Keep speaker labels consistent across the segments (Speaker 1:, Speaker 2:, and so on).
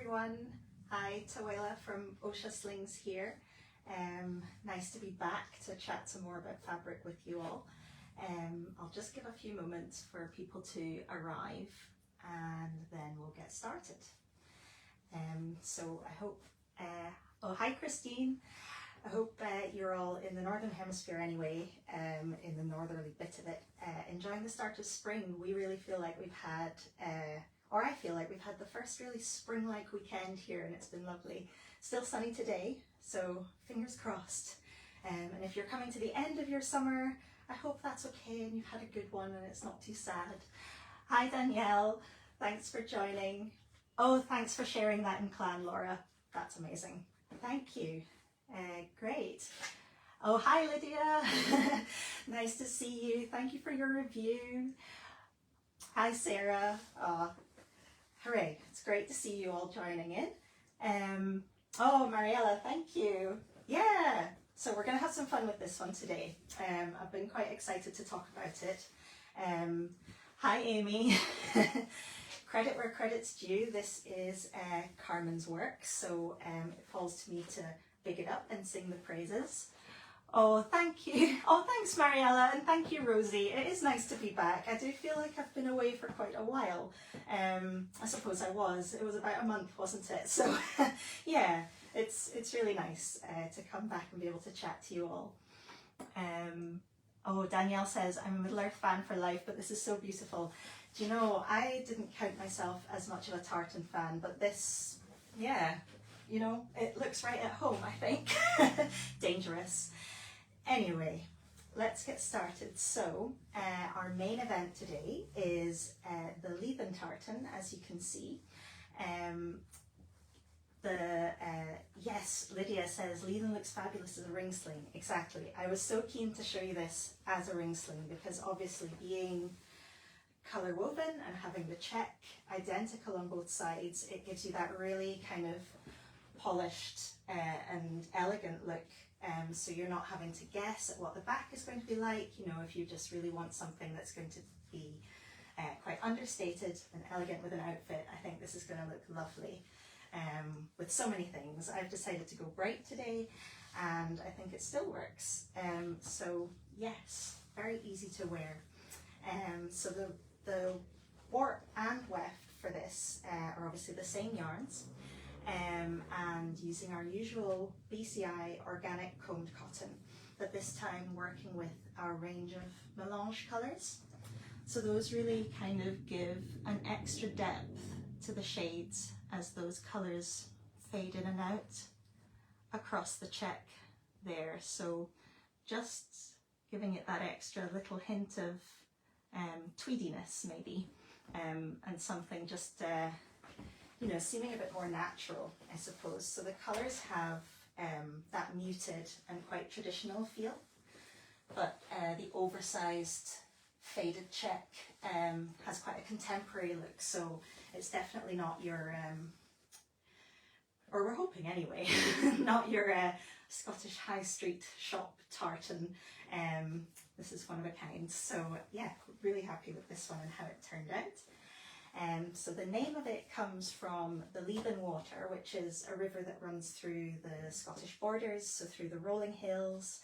Speaker 1: everyone. Hi, Tawela from Oscha Slings here. Nice to be back to chat some more about fabric with you all. I'll just give a few moments for people to arrive and then we'll get started. So I hope, oh hi Christine, I hope you're all in the Northern Hemisphere anyway, in the northerly bit of it, enjoying the start of spring. We really feel like we've had, or I feel like we've had the first really spring-like weekend here and it's been lovely. Still sunny today, so fingers crossed. And if you're coming to the end of your summer, I hope that's okay and you've had a good one and it's not too sad. Hi Danielle, thanks for joining. Oh, thanks for sharing that in Clan, Laura. That's amazing. Thank you. Great. Oh, hi Lydia. Nice to see you. Thank you for your review. Hi Sarah. Oh, hooray. It's great to see you all joining in. Oh, Mariella, thank you. Yeah. So we're going to have some fun with this one today. I've been quite excited to talk about it. Hi Amy. Credit where credit's due. This is Carmen's work, so it falls to me to big it up and sing the praises. Oh, thank you. Oh, thanks Mariella, and thank you Rosie. It is nice to be back. I do feel like I've been away for quite a while. I suppose I was. It was about a month, wasn't it? So yeah, it's really nice to come back and be able to chat to you all. Oh, Danielle says, I'm a Middle-earth fan for life, but this is so beautiful. Do you know, I didn't count myself as much of a tartan fan, but this, yeah, you know, it looks right at home, I think. Dangerous. Anyway, let's get started. So, our main event today is the Leithen tartan, as you can see. Yes, Lydia says, Leithen looks fabulous as a ring sling. Exactly. I was so keen to show you this as a ring sling because obviously being colour woven and having the check identical on both sides, it gives you that really kind of polished and elegant look. So you're not having to guess at what the back is going to be like. You know, if you just really want something that's going to be quite understated and elegant with an outfit, I think this is going to look lovely. With so many things, I've decided to go bright today and I think it still works. So yes, very easy to wear. So the warp and weft for this are obviously the same yarns, and using our usual BCI organic combed cotton, but this time working with our range of melange colours. So those really kind of give an extra depth to the shades as those colours fade in and out across the check there. So just giving it that extra little hint of tweediness maybe, and something just, you know, seeming a bit more natural, I suppose. So the colours have that muted and quite traditional feel, but the oversized faded check has quite a contemporary look, so it's definitely not your, or we're hoping anyway, not your Scottish high street shop tartan. This is one of a kind, so yeah, really happy with this one and how it turned out. So the name of it comes from the Leithen Water, which is a river that runs through the Scottish borders, so through the rolling hills,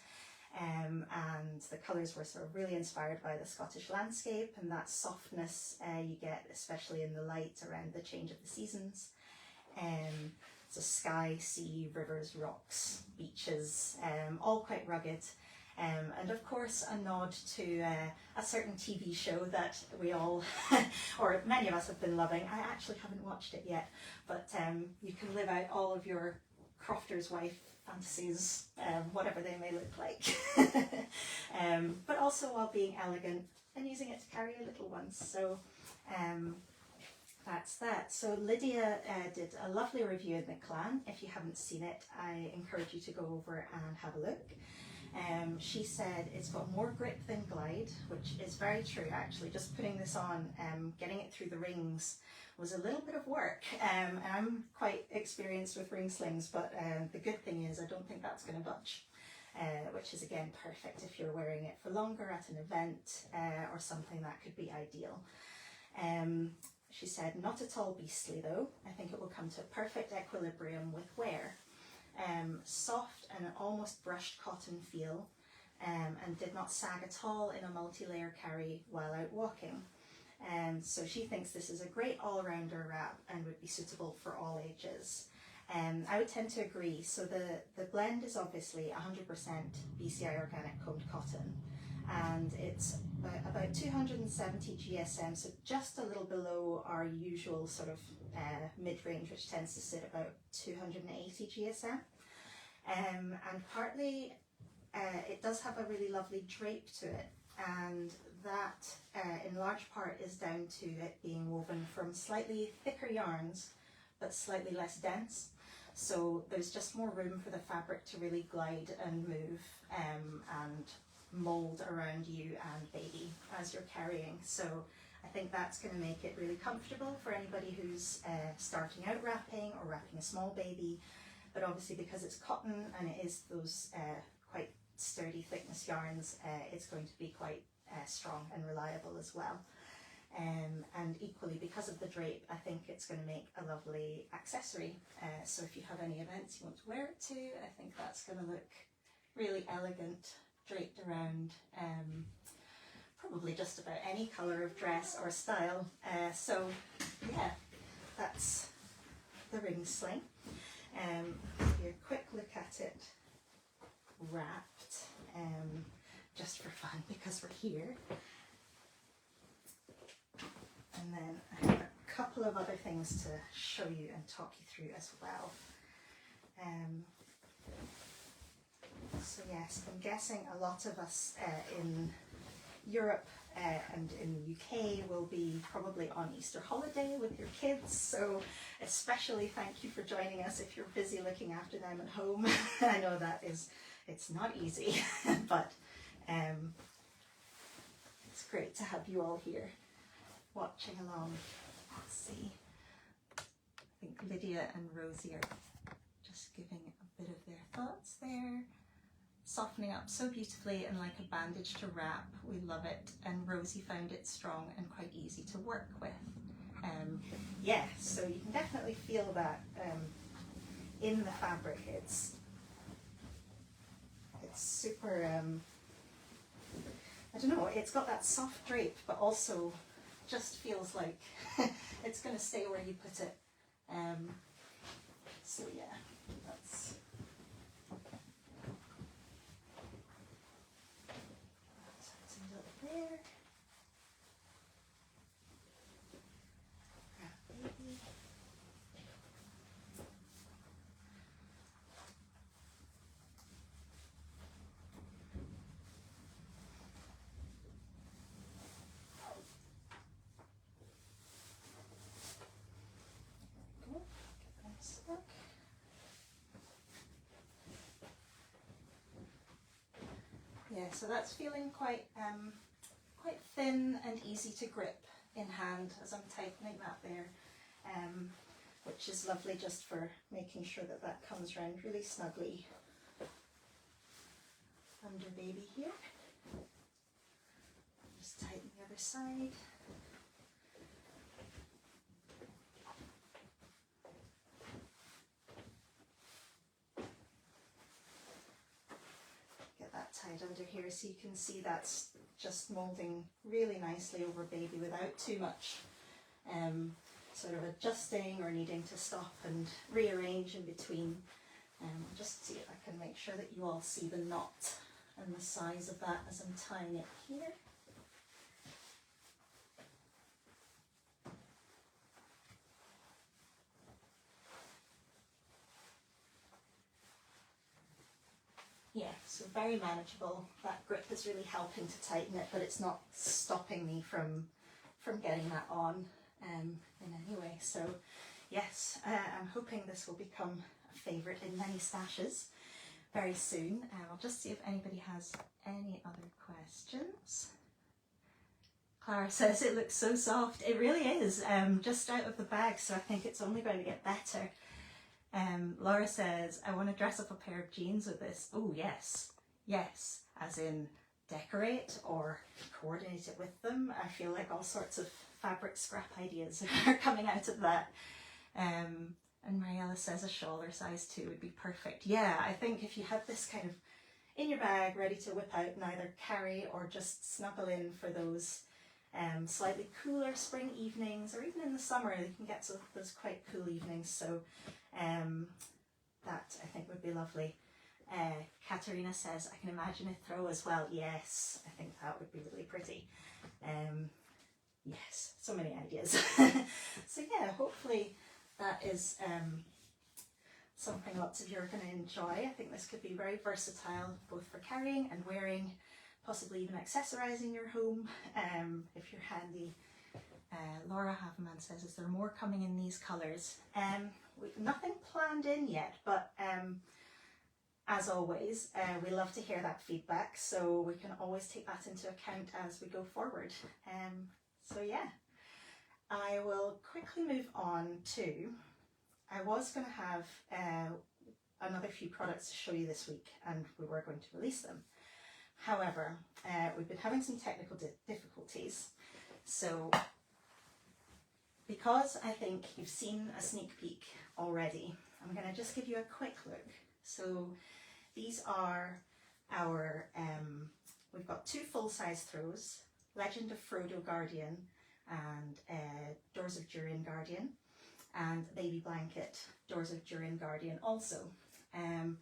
Speaker 1: and the colours were sort of really inspired by the Scottish landscape and that softness you get, especially in the light around the change of the seasons. So sky, sea, rivers, rocks, beaches, all quite rugged. And of course a nod to a certain TV show that we all, or many of us have been loving. I actually haven't watched it yet, but you can live out all of your crofter's wife fantasies, whatever they may look like. But also while being elegant and using it to carry your little ones. So that's that. So Lydia did a lovely review in the clan. If you haven't seen it, I encourage you to go over and have a look. She said it's got more grip than glide, which is very true actually. Just putting this on, getting it through the rings was a little bit of work. And I'm quite experienced with ring slings, but the good thing is I don't think that's going to budge, which is again perfect if you're wearing it for longer at an event or something. That could be ideal. she said, not at all beastly though. I think it will come to a perfect equilibrium with wear. Soft and an almost brushed cotton feel, and did not sag at all in a multi-layer carry while out walking. So she thinks this is a great all-rounder wrap and would be suitable for all ages. I would tend to agree. So the blend is obviously 100% BCI organic combed cotton, and it's about 270 GSM, so just a little below our usual sort of mid-range, which tends to sit about 280 GSM. And partly it does have a really lovely drape to it, and that in large part is down to it being woven from slightly thicker yarns but slightly less dense, so there's just more room for the fabric to really glide and move and mold around you and baby as you're carrying. So I think that's going to make it really comfortable for anybody who's starting out wrapping or wrapping a small baby. But obviously, because it's cotton and it is those quite sturdy thickness yarns, it's going to be quite strong and reliable as well. And equally, because of the drape, I think it's going to make a lovely accessory. So if you have any events you want to wear it to, I think that's going to look really elegant, draped around probably just about any colour of dress or style. So yeah, that's the ring sling. Here, quick look at it wrapped, just for fun because we're here. And then I have a couple of other things to show you and talk you through as well. So yes, I'm guessing a lot of us in Europe and in the UK will be probably on Easter holiday with your kids, so especially thank you for joining us if you're busy looking after them at home. I know that it's not easy, but it's great to have you all here watching along. Let's see, I think Lydia and Rosie are just giving a bit of their thoughts there. Softening up so beautifully and like a bandage to wrap. We love it, and Rosie found it strong and quite easy to work with. Yeah, so you can definitely feel that in the fabric. It's super, I don't know, it's got that soft drape, but also just feels like it's going to stay where you put it. So yeah, that's there. Baby. Go. Get this look. Yeah, so that's feeling quite thin and easy to grip in hand as I'm tightening that there, which is lovely just for making sure that that comes around really snugly under baby here. Just tighten the other side. Get that tied under here so you can see that's just moulding really nicely over baby without too much sort of adjusting or needing to stop and rearrange in between. Just see if I can make sure that you all see the knot and the size of that as I'm tying it here. Yeah, so very manageable. That grip is really helping to tighten it, but it's not stopping me from getting that on in any way. So yes, I'm hoping this will become a favourite in many stashes very soon. I'll just see if anybody has any other questions. Clara says it looks so soft. It really is, just out of the bag, so I think it's only going to get better. Laura says, I want to dress up a pair of jeans with this. Oh yes, yes, as in decorate or coordinate it with them. I feel like all sorts of fabric scrap ideas are coming out of that. And Mariella says a shawl or size 2 would be perfect. Yeah, I think if you had this kind of in your bag, ready to whip out and either carry or just snuggle in for those slightly cooler spring evenings, or even in the summer you can get those quite cool evenings, so that I think would be lovely. Katerina says, I can imagine a throw as well. Yes, I think that would be really pretty. Yes, so many ideas. So yeah, hopefully that is something lots of you are going to enjoy. I think this could be very versatile, both for carrying and wearing, possibly even accessorizing your home if you're handy. Laura Haveman says, is there more coming in these colours? Nothing planned in yet, but as always, we love to hear that feedback, so we can always take that into account as we go forward. So yeah, I will quickly move on to, I was going to have another few products to show you this week, and we were going to release them. However, we've been having some technical difficulties, so because I think you've seen a sneak peek already, I'm going to just give you a quick look. So these are our, we've got 2 full-size throws, Legend of Frodo Guardian and Doors of Durin Guardian, and Baby Blanket, Doors of Durin Guardian also. And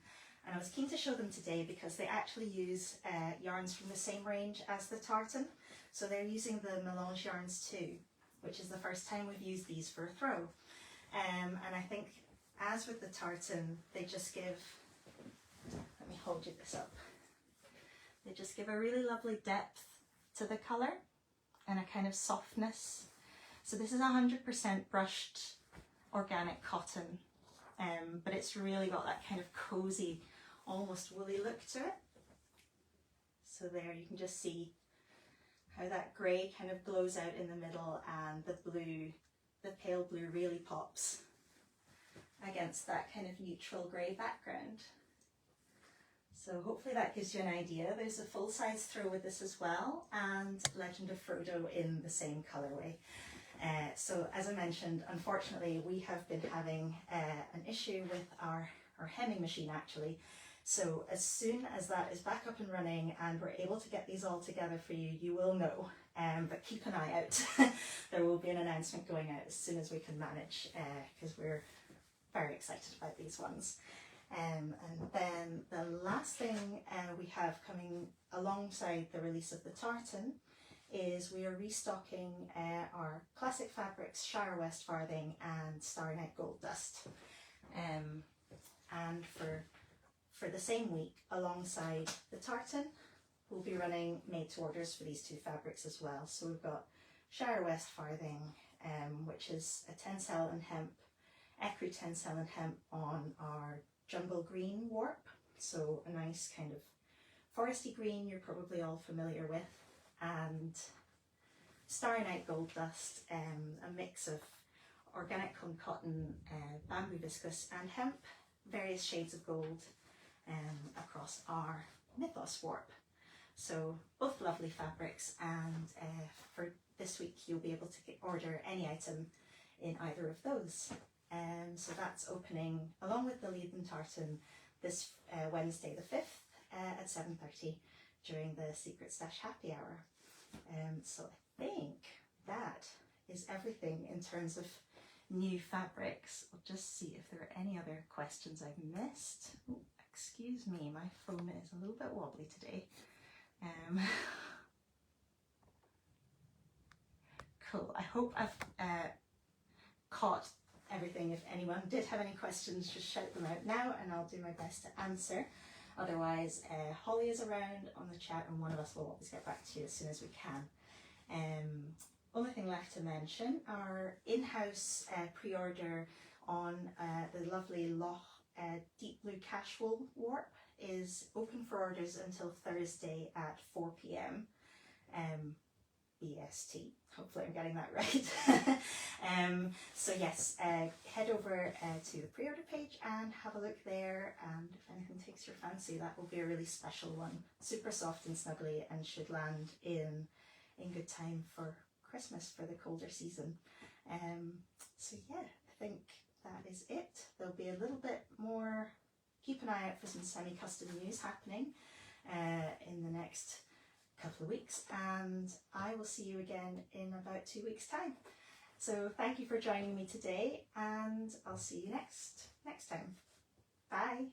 Speaker 1: I was keen to show them today because they actually use yarns from the same range as the tartan. So they're using the melange yarns too, which is the first time we've used these for a throw. And I think, as with the tartan, they just give, let me hold you this up, they just give a really lovely depth to the colour and a kind of softness. So this is 100% brushed organic cotton, but it's really got that kind of cosy, almost woolly look to it. So there you can just see how that grey kind of glows out in the middle, and the blue, the pale blue really pops against that kind of neutral grey background. So hopefully that gives you an idea. There's a full-size throw with this as well, and Legend of Frodo in the same colourway. So as I mentioned, unfortunately we have been having an issue with our hemming machine actually. So as soon as that is back up and running and we're able to get these all together for you, you will know. But keep an eye out. There will be an announcement going out as soon as we can manage, because we're very excited about these ones. And then the last thing we have coming alongside the release of the tartan is we are restocking our classic fabrics, Shire West Farthing and Starry Night Gold Dust. And for the same week, alongside the tartan, we'll be running made to orders for these 2 fabrics as well. So we've got Shire West Farthing, which is a tencel and hemp, ecru tencel and hemp on our Jumble Green warp. So a nice kind of foresty green you're probably all familiar with, and Starry Night Gold Dust, a mix of organic cotton, bamboo viscose and hemp, various shades of gold across our Mythos warp. So both lovely fabrics, and for this week you'll be able to order any item in either of those. So that's opening along with the Leithen Tartan this Wednesday the 5th at 7:30 during the Secret Stash Happy Hour. So I think that is everything in terms of new fabrics. I'll just see if there are any other questions I've missed. Ooh, excuse me, my phone is a little bit wobbly today. Cool, I hope I've caught everything. If anyone did have any questions, just shout them out now and I'll do my best to answer. Otherwise, Holly is around on the chat and one of us will always get back to you as soon as we can. Only thing left to mention, our in-house pre-order on the lovely Loch Deep Blue Cashwool warp is open for orders until Thursday at 4 p.m. BST. Hopefully I'm getting that right. So yes, head over to the pre-order page and have a look there, and if anything takes your fancy, that will be a really special one. Super soft and snuggly and should land in good time for Christmas for the colder season. So yeah, I think that is it. There'll be a little bit more, keep an eye out for some semi-custom news happening in the next couple of weeks, and I will see you again in about 2 weeks' time. So thank you for joining me today, and I'll see you next time. Bye.